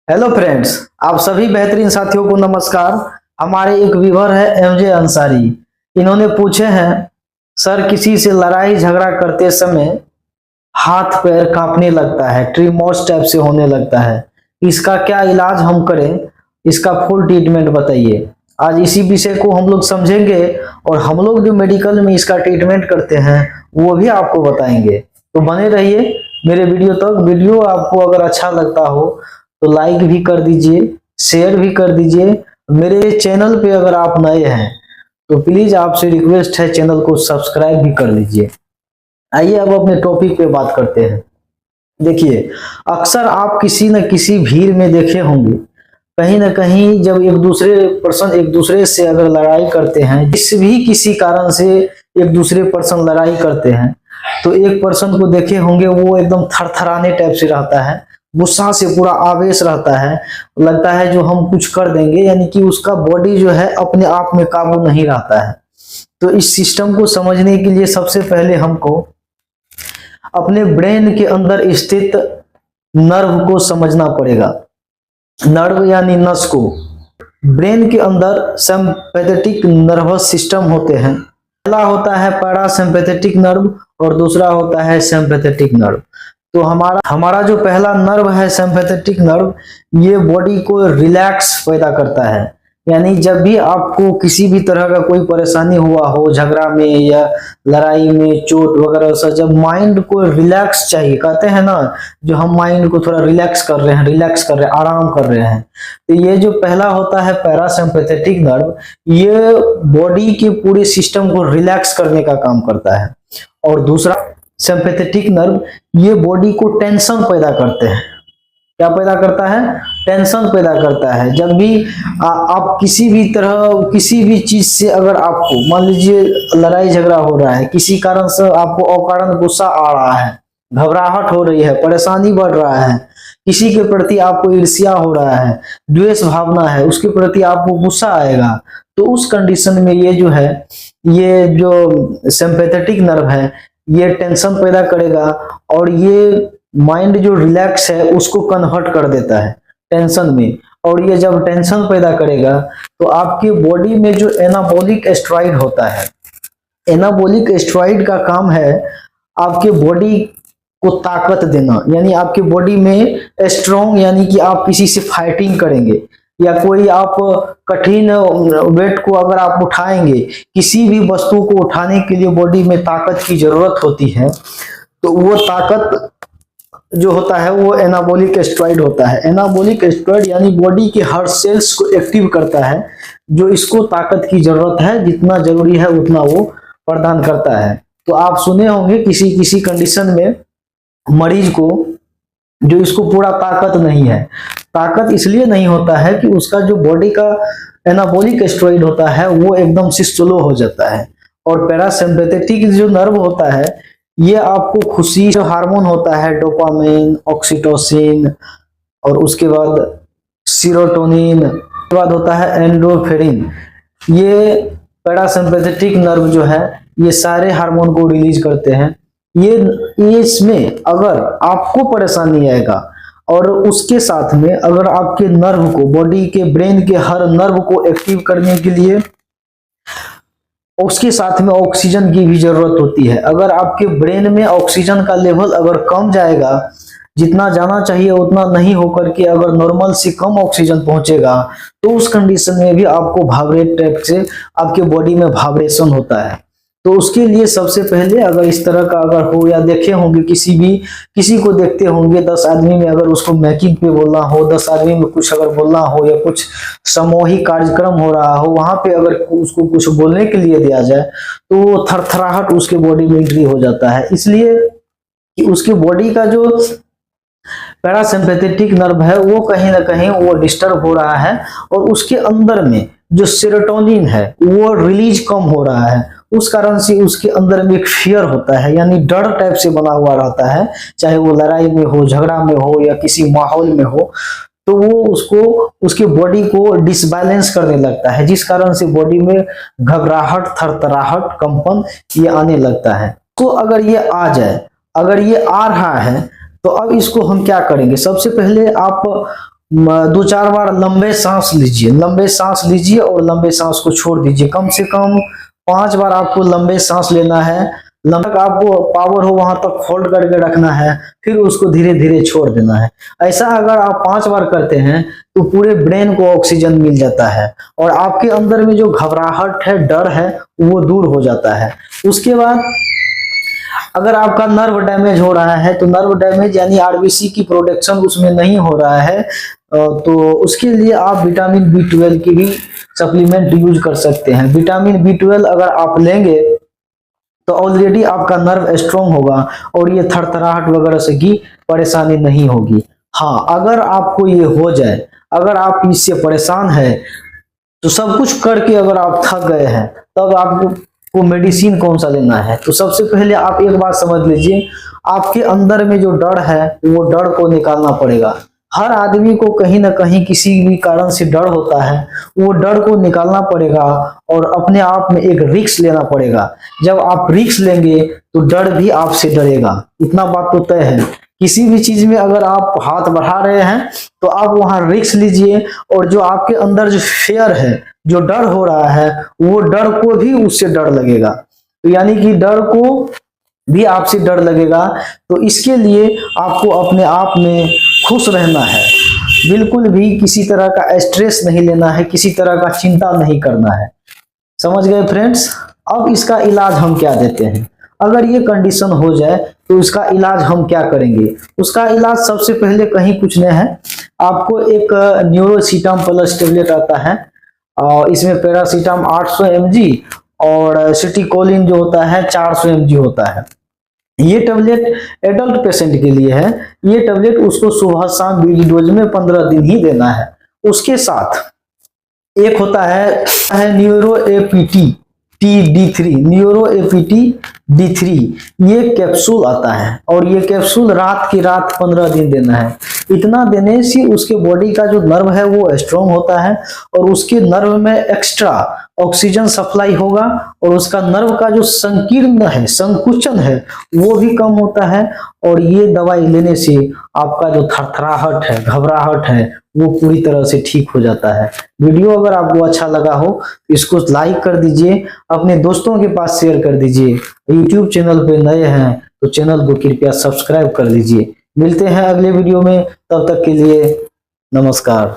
Hello friends, आप सभी बेहतरीन साथियों को नमस्कार। हमारे एक व्यूअर है एमजे अंसारी। इन्होंने पूछे हैं, सर किसी से लड़ाई झगड़ा करते समय हाथ पैर कांपने लगता है, ट्रीमोर्स टाइप से होने लगता है, इसका क्या इलाज हम करें? इसका फुल ट्रीटमेंट बताइए। आज इसी विषय को हम लोग समझेंगे और हम लोग जो मेडिकल में इसका ट्रीटमेंट करते हैं वो भी आपको बताएंगे। तो बने रहिए मेरे वीडियो तक। वीडियो आपको अगर अच्छा लगता हो तो लाइक भी कर दीजिए, शेयर भी कर दीजिए। मेरे चैनल पे अगर आप नए हैं तो प्लीज आपसे रिक्वेस्ट है, चैनल को सब्सक्राइब भी कर लीजिए। आइए अब अपने टॉपिक पे बात करते हैं। देखिए, अक्सर आप किसी न किसी भीड़ में देखे होंगे, कहीं ना कहीं जब एक दूसरे से अगर लड़ाई करते हैं, किसी कारण से एक दूसरे पर्सन लड़ाई करते हैं, तो एक पर्सन को देखे होंगे वो एकदम थरथराने टाइप से रहता है, गुस्सा से पूरा आवेश रहता है, लगता है जो हम कुछ कर देंगे, यानी कि उसका बॉडी जो है अपने आप में काबू नहीं रहता है। तो इस सिस्टम को समझने के लिए सबसे पहले हमको अपने ब्रेन के अंदर स्थित नर्व को समझना पड़ेगा। नर्व यानी नस को। ब्रेन के अंदर सिंपैथेटिक नर्वस सिस्टम होते हैं। पहला होता है पैरासिम्पैथेटिक नर्व और दूसरा होता है सिंपैथेटिक नर्व। तो हमारा जो पहला नर्व है सिंपैथेटिक नर्व, ये बॉडी को रिलैक्स पैदा करता है। यानी जब भी आपको किसी भी तरह का कोई परेशानी हुआ हो, झगड़ा में या लड़ाई में, चोट वगैरह से, जब माइंड को रिलैक्स चाहिए, कहते हैं ना, जो हम माइंड को थोड़ा रिलैक्स कर रहे हैं, आराम कर रहे हैं, तो ये जो पहला होता है पैरासिम्पैथेटिक नर्व, ये बॉडी के पूरे सिस्टम को रिलैक्स करने का काम करता है। और दूसरा सिंपैथेटिक नर्व, ये बॉडी को टेंशन पैदा करते हैं। क्या पैदा करता है? टेंशन पैदा करता है। जब भी आप किसी भी चीज से, अगर आपको मान लीजिए लड़ाई झगड़ा हो रहा है, किसी कारण से आपको अकारण गुस्सा आ रहा है, घबराहट हो रही है, परेशानी बढ़ रहा है, किसी के प्रति आपको ईर्ष्या हो रहा है, द्वेष भावना है, उसके प्रति आपको गुस्सा आएगा, तो उस कंडीशन में ये जो सिंपैथेटिक नर्व है, ये टेंशन पैदा करेगा और ये माइंड जो रिलैक्स है उसको कन्वर्ट कर देता है टेंशन में। और ये जब टेंशन पैदा करेगा तो आपकी बॉडी में जो एनाबॉलिक स्टेरॉइड होता है, एनाबॉलिक स्टेरॉइड का काम है आपके बॉडी को ताकत देना। यानी आपके बॉडी में स्ट्रॉन्ग, यानी कि आप किसी से फाइटिंग करेंगे या कोई आप कठिन वेट को अगर आप उठाएंगे, किसी भी वस्तु को उठाने के लिए बॉडी में ताकत की जरूरत होती है, तो वो ताकत जो होता है वो एनाबॉलिक स्टेरॉइड होता है। एनाबॉलिक स्टेरॉइड यानी बॉडी के हर सेल्स को एक्टिव करता है, जो इसको ताकत की जरूरत है, जितना जरूरी है उतना वो प्रदान करता है। तो आप सुने होंगे किसी कंडीशन में मरीज को जो इसको पूरा ताकत नहीं है। ताकत इसलिए नहीं होता है कि उसका जो बॉडी का एनाबॉलिक स्टेरॉइड होता है वो एकदम से स्लो हो जाता है। और पैरासिम्पैथेटिक जो नर्व होता है, ये आपको खुशी जो हार्मोन होता है, डोपामिन, ऑक्सीटोसिन, और उसके बाद सीरोटोनिन, उसके बाद होता है एंडोर्फिन, ये पैरासिम्पैथेटिक नर्व जो है ये सारे हार्मोन को रिलीज करते हैं। ये इसमें अगर आपको परेशानी आएगा और उसके साथ में अगर आपके नर्व को, बॉडी के ब्रेन के हर नर्व को एक्टिव करने के लिए उसके साथ में ऑक्सीजन की भी जरूरत होती है। अगर आपके ब्रेन में ऑक्सीजन का लेवल अगर कम जाएगा, जितना जाना चाहिए उतना नहीं होकर के अगर नॉर्मल से कम ऑक्सीजन पहुंचेगा, तो उस कंडीशन में भी आपको वाइब्रेट टाइप से आपके बॉडी में वाइब्रेशन होता है। तो उसके लिए सबसे पहले अगर इस तरह का अगर हो, या देखे होंगे किसी को देखते होंगे 10 आदमी में अगर उसको मैकिंग पे बोलना हो, 10 आदमी में कुछ अगर बोलना हो या कुछ सामूहिक कार्यक्रम हो रहा हो, वहां पे अगर उसको कुछ बोलने के लिए दिया जाए तो थरथराहट उसके बॉडी में एंट्री हो जाता है। इसलिए कि उसके बॉडी का जो पैरासिम्पैथेटिक नर्व है वो कहीं ना कहीं वो डिस्टर्ब हो रहा है और उसके अंदर में जो सेरोटोनिन है वो रिलीज कम हो रहा है। उस कारण से उसके अंदर में एक फियर होता है, यानी डर टाइप से बना हुआ रहता है, चाहे वो लड़ाई में हो, झगड़ा में हो या किसी माहौल में हो, तो वो उसके बॉडी को डिसबैलेंस करने लगता है, जिस कारण से बॉडी में घबराहट, थरथराहट, कंपन ये आने लगता है। तो अगर ये आ जाए, अगर ये आ रहा है, तो अब इसको हम क्या करेंगे? सबसे पहले आप दो चार बार लंबे सांस लीजिए और लंबे सांस को छोड़ दीजिए। कम से कम 5 बार आपको लंबे सांस लेना है। लंबा आपको पावर हो वहां तक होल्ड करके रखना है, फिर उसको धीरे धीरे छोड़ देना है। ऐसा अगर आप 5 बार करते हैं तो पूरे ब्रेन को ऑक्सीजन मिल जाता है और आपके अंदर में जो घबराहट है, डर है, वो दूर हो जाता है। उसके बाद अगर आपका नर्व डैमेज हो रहा है तो नर्व डैमेज यानी आरबीसी की प्रोडक्शन उसमें नहीं हो रहा है, तो उसके लिए आप विटामिन B12 की भी सप्लीमेंट यूज कर सकते हैं। विटामिन B12 अगर आप लेंगे तो ऑलरेडी आपका नर्व स्ट्रांग होगा और ये थरथराहट वगैरह से की परेशानी नहीं होगी। हाँ, अगर आपको ये हो जाए, अगर आप इससे परेशान है तो सब कुछ करके अगर आप थक गए हैं तब आपको मेडिसिन कौन सा लेना है। तो सबसे पहले आप एक बात समझ लीजिए, आपके अंदर में जो डर है वो डर को निकालना पड़ेगा। हर आदमी को कहीं ना कहीं किसी भी कारण से डर होता है, वो डर को निकालना पड़ेगा और अपने आप में एक रिस्क लेना पड़ेगा। जब आप रिस्क लेंगे तो डर भी आपसे डरेगा, इतना बात तो तय है। किसी भी चीज में अगर आप हाथ बढ़ा रहे हैं तो आप वहां रिस्क लीजिए और जो आपके अंदर जो फेयर है, जो डर हो रहा है, वो डर को भी उससे डर लगेगा। तो यानी कि डर को भी आपसे डर लगेगा। तो इसके लिए आपको अपने आप में खुश रहना है, बिल्कुल भी किसी तरह का स्ट्रेस नहीं लेना है, किसी तरह का चिंता नहीं करना है। समझ गए फ्रेंड्स। अब इसका इलाज हम क्या देते हैं, अगर ये कंडीशन हो जाए तो इसका इलाज हम क्या करेंगे। उसका इलाज सबसे पहले कहीं कुछ नहीं है, आपको एक न्यूरोसिटाम प्लस टेबलेट आता है और इसमें पैरासीटाम 800 mg और सिटीकोलिन जो होता है 400 mg होता है। ये टैबलेट एडल्ट पेशेंट के लिए है। ये टैबलेट उसको सुबह शाम बीजी डोज में 15 दिन ही देना है। उसके साथ एक होता है neuro APT D3, neuro APT D3, ये कैप्सूल आता है और ये कैप्सूल रात की रात 15 दिन देना है। इतना देने से उसके बॉडी का जो नर्व है वो स्ट्रांग होता है और उसके नर्व में एक्स्ट्रा ऑक्सीजन सप्लाई होगा और उसका नर्व का जो संकीर्ण है, संकुचन है, वो भी कम होता है। और ये दवाई लेने से आपका जो थरथराहट है, घबराहट है, वो पूरी तरह से ठीक हो जाता है। वीडियो अगर आपको अच्छा लगा हो इसको लाइक कर दीजिए, अपने दोस्तों के पास शेयर कर दीजिए। YouTube चैनल पे नए हैं तो चैनल को कृपया सब्सक्राइब कर लीजिए। मिलते हैं अगले वीडियो में, तब तक के लिए नमस्कार।